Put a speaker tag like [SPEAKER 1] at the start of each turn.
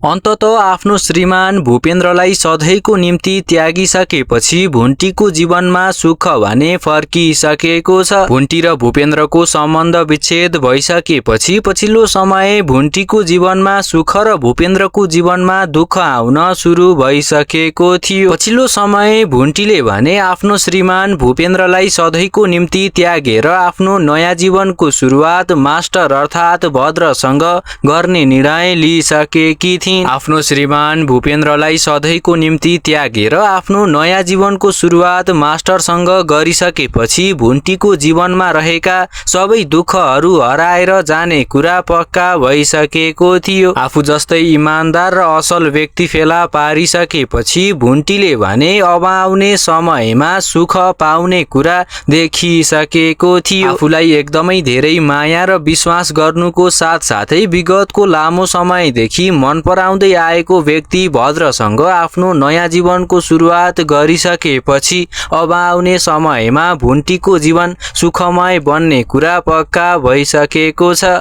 [SPEAKER 1] अन्ततः आफ्नो श्रीमान भूपेन्द्रलाई सधैँको निम्ति त्यागिसकेपछि भुन्टीको जीवनमा सुख भने फर्किसकेको छ। भुन्टी र भूपेन्द्रको सम्बन्ध विच्छेद भइसकेपछि पछिल्लो समय भुन्टीको जीवनमा सुख र भूपेन्द्रको जीवनमा दुःख आउन सुरु भइसकेको थियो। पछिल्लो समय भुन्टीले भने आफ्नो श्रीमान भूपेन्द्रलाई सधैँको निम्ति त्यागेर आफ्नो नयाँ जीवनको सुरुवात मास्टर अर्थात् भद्रसँग गर्ने निर्णय लिइसकेकी थिइन्। आफ्नो श्रीमान भूपेन्द्रलाई सधैँको निम्ति त्यागेर आफ्नो नयाँ जीवनको सुरुवात मास्टरसँग गरिसकेपछि भुन्टीको जीवनमा रहेका सबै दुःखहरू हराएर जाने कुरा पक्का भइसकेको थियो। आफू जस्तै इमानदार र असल व्यक्ति फेला पारिसकेपछि भुन्टीले भने अब आउने समयमा सुख पाउने कुरा देखिसकेको थियो। आफूलाई एकदमै धेरै माया र विश्वास गर्नुको साथसाथै विगतको लामो समयदेखि मन पराउँदै आएको व्यक्ति भद्रसँग आफ्नो नयाँ जीवनको सुरुवात गरिसकेपछि अब आउने समयमा भुन्टीको जीवन सुखमय बन्ने कुरा पक्का भइसकेको छ।